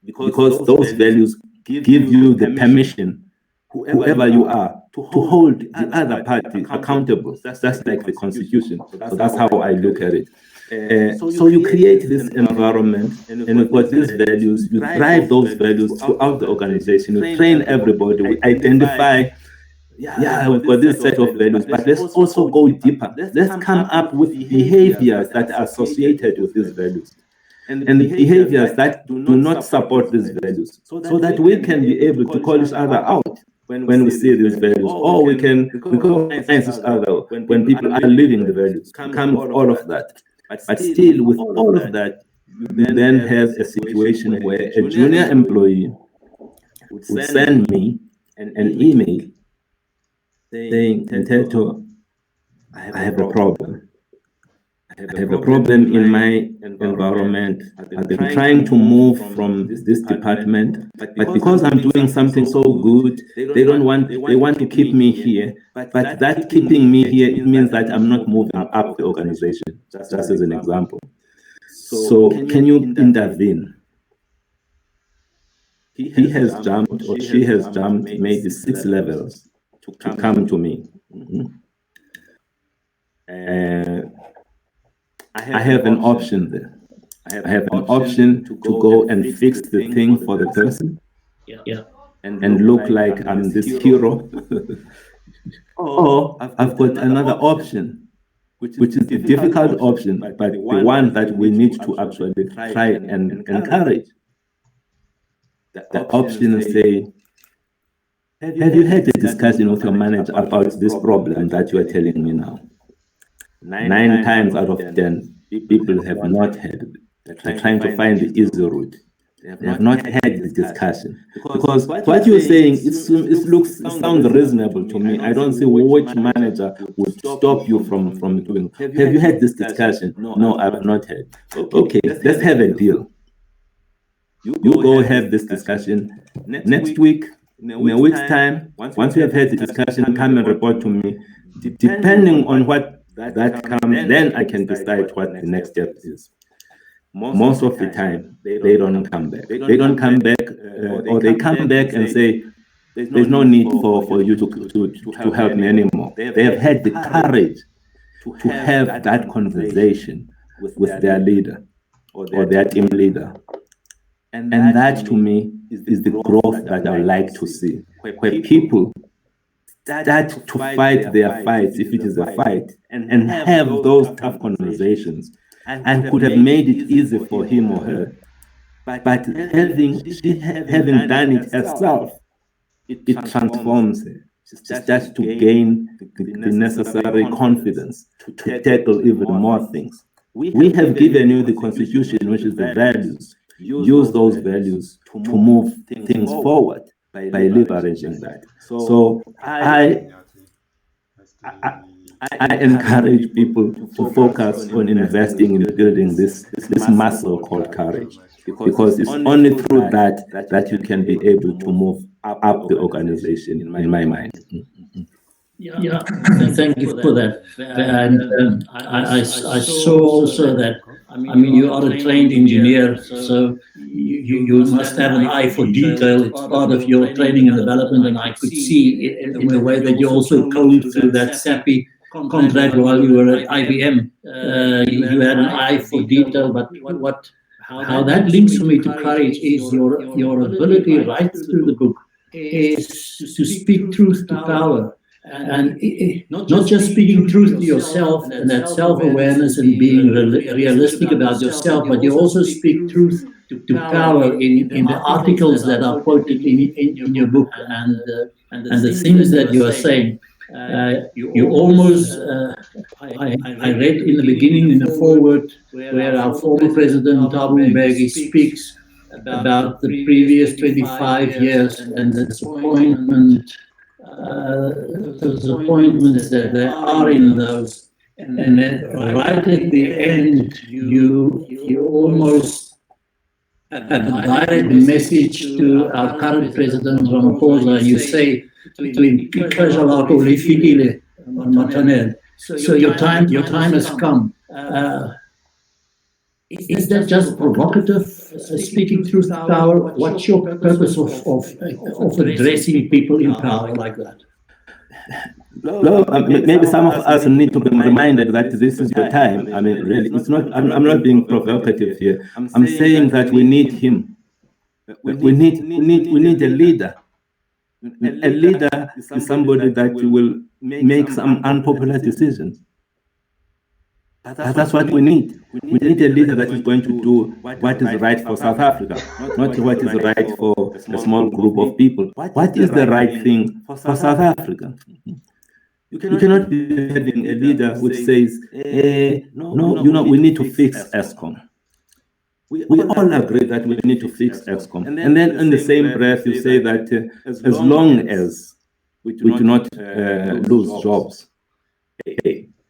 Speaker 2: because those values give you the permission, whoever you are, to hold the other party accountable. That's like the Constitution. So that's how I look at it. So you create this environment, and we've got these values. You drive those values throughout the organization. You train everybody. We identify. Yeah, we've got this set of values, but let's also go deeper. Let's come up with behaviors that are associated with these values, and the behaviors that do not support these values, so that we can be able to call each other out when we see these values, or we can recognize each other when people are living the values. Come with all of that. But still, with all of that, you then have a situation where a junior employee would send me an email saying, Mteto, I have a problem. I have a problem in my environment. I've been trying to move from this department, but because I'm doing something so good, they want to keep me here. But that keeping me here, it means that I'm not moving up the organization, just as an example. So can you intervene? He has jumped, or she has jumped maybe 6 levels to come to me. I have an option there. I have an option to go and fix the thing for the person, and look like I'm this hero. Or I've got another option, which is the difficult option, but the one that we need to actually try and encourage. The option is say, have you had a discussion with your manager about this problem that you are telling me now? 9 times out of 10, people have not had it. They're trying to find the easy route. They have not had the discussion. Because what you're saying, it sounds reasonable to me. I don't see which manager would stop you from doing. Have you had this discussion? No, I have not had. Okay, let's have a deal. You go have this discussion next week. In a week's time, once you have had the discussion, come and report to me. Depending on what that comes, then I can decide what the next step is. Most of the time, they don't come back. They don't come back, or they come back and say, there's no need for you to help me anymore. They have had the courage to have that conversation with their leader or their team leader. And that, to me, is the growth that I would like to see, where people start to fight their fights, if it is a fight, and have those tough conversations, and could have made it easy for him or her. But having done it herself, it transforms her. She starts to gain the necessary confidence to tackle even more things. We have given you the Constitution, which is the values. Use those values to move things forward by leveraging that. So I encourage people to focus on investing in building this muscle called courage, because it's only through that you can be able to move up the organization, in my mind.
Speaker 1: Yeah, thank you for that. And I saw also that, I mean, you are a trained engineer, so you must have an eye for detail. It's part of your training and development, and I could see in the way that you also combed through that SAPI contract while you were at IBM. You had an eye for detail, but how that links for me to courage is your ability right through the book is to speak truth to power. And not just speaking truth to yourself and that self-awareness and being realistic about yourself, but you also speak truth to power in the articles that are quoted in your book and the things that you are saying. You almost, I read in the beginning in the foreword where our former president, Thabo Mbeki, speaks about the previous 25 years and the disappointments that there are in those. And then right at the end, you almost have a direct message to our current president, Ramaphosa. You say, between Kajalako Lefikile and Matanel. So your time has come. Is that just provocative, speaking truth to power? What's your purpose of addressing people in power like that?
Speaker 2: No, maybe some of us need to be reminded that this is your time. I mean, really, it's not. I'm not being provocative here. I'm saying that we need him. We need a leader. A leader is somebody that will make some unpopular decisions. That's what we need. We need a leader that is going to do what is right for South Africa, not what is right for a small group of people. What is the right thing for South Africa? You cannot be having a leader which says, no, we need to fix ESCOM. We all agree that we need to fix ESCOM. And then in the same breath, you say that as long as we do not lose jobs,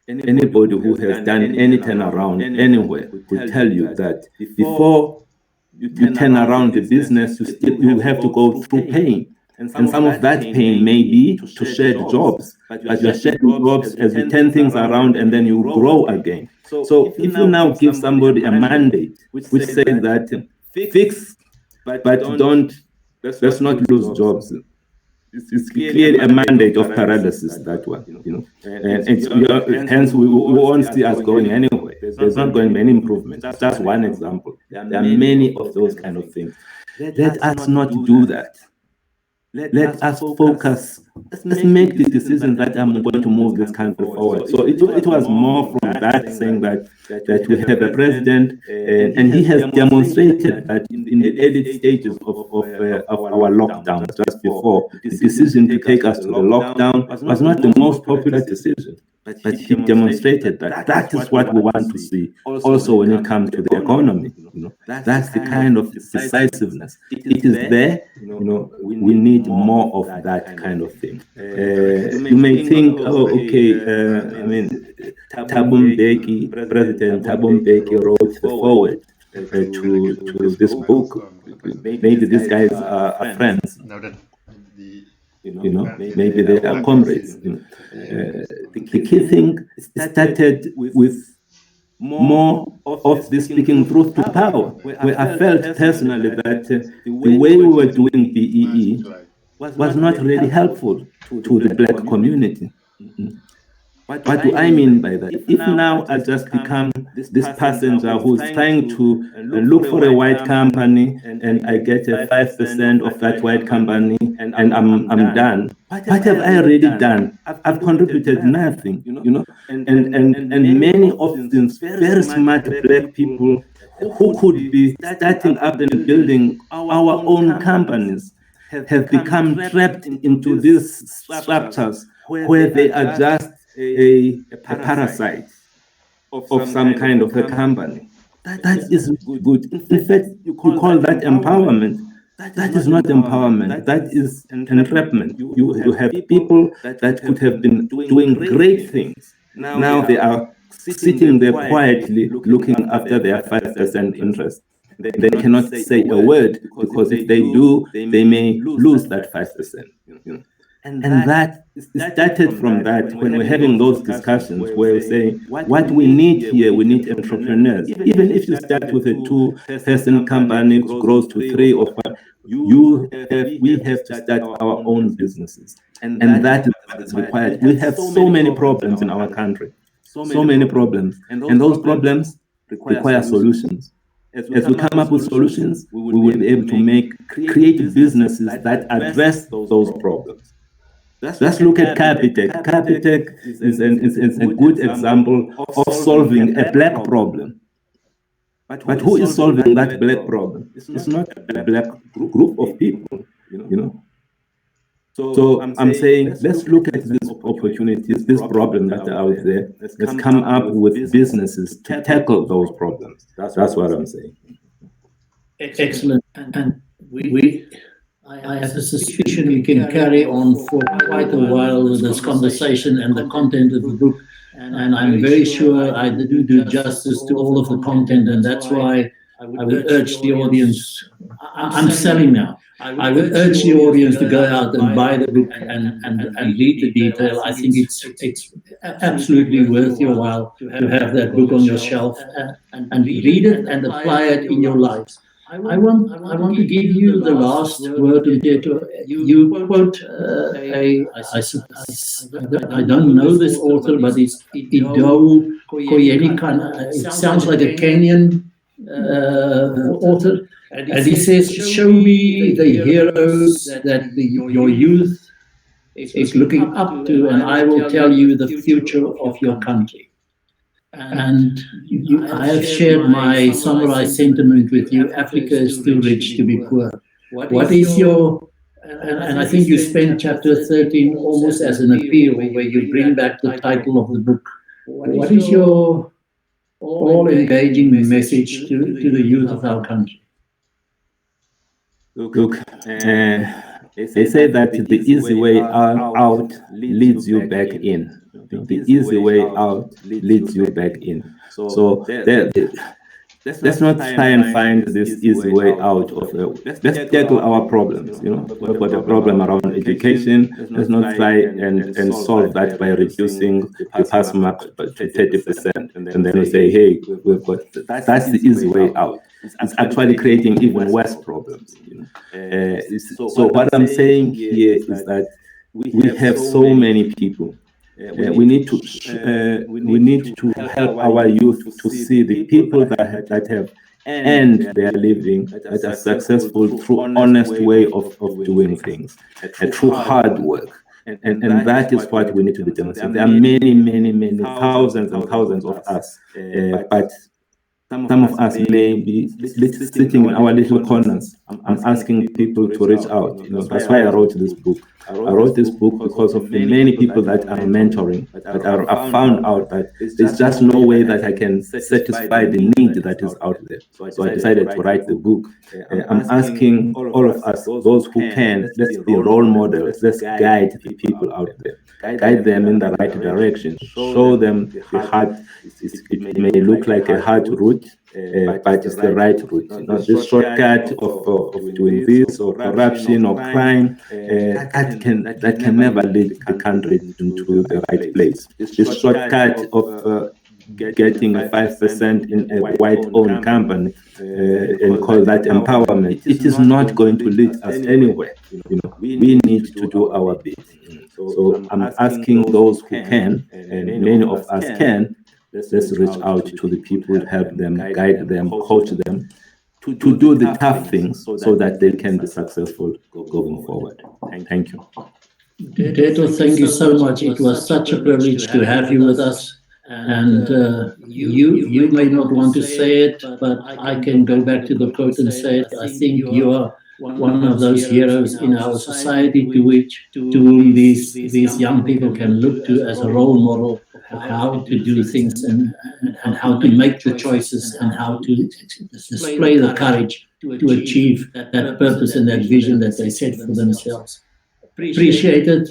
Speaker 2: anybody who has done any turnaround anywhere will tell you that before you turn around the business, you have to go through pain. And some of that pain may be to shed jobs, but you're shedding jobs as you turn things around and then you grow again. So if you now give somebody a mandate which says that fix, but let's not lose jobs, it's clearly a mandate of paralysis, that one, and hence we won't see us going anywhere. There's not going to be any improvement. That's just one example. There are many of those kind of things. Let us not do that. Let us focus. Let's make the decision that I'm going to move this country forward. So it was more from that, saying that we have a president, and he has demonstrated that in the early stages of our lockdown, just before, the decision to take us to the lockdown was not the most popular decision. But he demonstrated that is what we want to see. Also, when it comes to the economy, that's the kind of decisiveness. It is there. We need more of that kind of thing. You may think, Thabo Mbeki, President Thabo Mbeki wrote the foreword to this book. Maybe these guys are friends. Maybe they are comrades. The key thing started with more of this speaking truth to power, where I felt personally that the way we were doing BEE was not really helpful to the black community. What do I mean by that? If now I just become this passenger who's trying to look for a white company and I get a 5% of that white company and I'm done, what have I really done? I've contributed nothing, and many of these very smart black people who could be starting up and building our own companies have become trapped into these structures where they are just a parasite of some kind of a company. That is good. In fact, you call that empowerment. That is not empowerment. That is entrapment. You have people that could have been doing great things. Now they are sitting there quietly looking after their 5% interest. They cannot say a word, because if they do, they may lose that 5%. And that started from that, when we're having those discussions where we're saying, what we need here, we need entrepreneurs. Even if you start with a 2-person company, it grows to 3 or 5, we have to start our own businesses. And that is required. We have so many problems in our country, so many problems. And those problems require solutions. As we come up with solutions, we will be able to create businesses that address those problems. Let's look at Capitec. Capitec is a good example of solving a black problem. But who is solving that black problem? It's not a black group of people, So I'm saying, let's look at these opportunities, these problems that are out there. Let's come up with businesses to tackle those problems. That's what I'm saying.
Speaker 1: Excellent. And I have a suspicion we can carry on for quite a while with this conversation and the content of the book. And I'm very sure I didn't do justice to all of the content, and that's why I would urge the audience. I'm selling now. I would urge the audience to go out and buy the book and read the detail. I think it's absolutely worth your while to have that book on your shelf and read it and apply it in your lives. I want to give you the last word, Mteto. You quote I don't know this author, but it's Ido Koyenikan. It sounds like a Kenyan author. And he says, show me the heroes that your youth is looking up to, and I will tell you the future of your country. And I have shared my summarized sentiment with you. Africa is too rich to be poor. What is your, and I think you spend chapter 13 almost as an appeal where you bring back the title of the book. What is your all-engaging message to the youth of our country?
Speaker 2: Look, they say that the easy way out leads you back in. The easy way out leads you back in. So let's not try and find this easy way out of let's tackle our problems. We've got a problem around education. Let's not try and solve that by reducing the pass mark to 30%, and then we say, hey, that's the easy way out. It's actually creating even worse problems. So what I'm saying here is that we have so many people. We need to help our youth to see the people that have earned their living, that are successful through honest way of doing things, through hard work. And that is what we need to be demonstrating. There are many thousands and thousands of us, but some of us may be sitting in our little corners. I'm asking people to reach out. That's why I wrote this book. I wrote this book because of the many people that I'm mentoring, but I found out that there's just no way that I can satisfy the need that is out there. So I decided to write the book. I'm asking all of us, those who can, let's be role models. Let's guide the people out there. Guide them in the right direction. Show them the hard. It may look like a hard route, but it's the right route. Not this shortcut of doing this or corruption or crime. That can never lead the country into the right place. This shortcut of getting a 5% in a white-owned company and call that empowerment, it is not going to lead us anywhere. We need to do our bit. So I'm asking those who can, and many of us can, let's reach out to the people, help them, guide them, coach them to do the tough things so that they can be successful going forward. Thank you.
Speaker 1: Mteto, thank you so much. It was such a privilege to have you with us. And you may not want to say it, but I can go back to the quote and say it. I think you are one of those heroes in our society to whom these young people can look to as a role model of how to do things and how to make the choices and how to display the courage to achieve that purpose and that vision that they set for themselves. Appreciate it.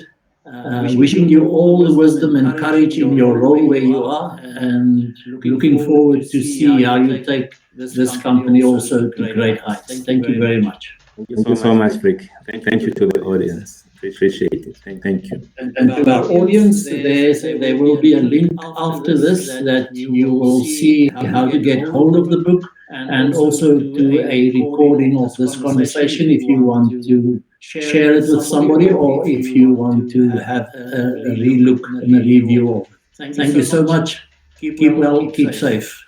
Speaker 1: Wishing you all the wisdom and courage in your role where you are, and looking forward to see how you take this company also to great heights. Thank you very much.
Speaker 2: Thank you so much, Rick. Thank you to the audience. Appreciate it. Thank you.
Speaker 1: And to our audience, there will be a link after this that you will see how to get hold of the book, and also to a recording of this conversation if you want to share it with somebody, or if you want to have a relook and a review of it. Thank you so much. Keep well, keep safe.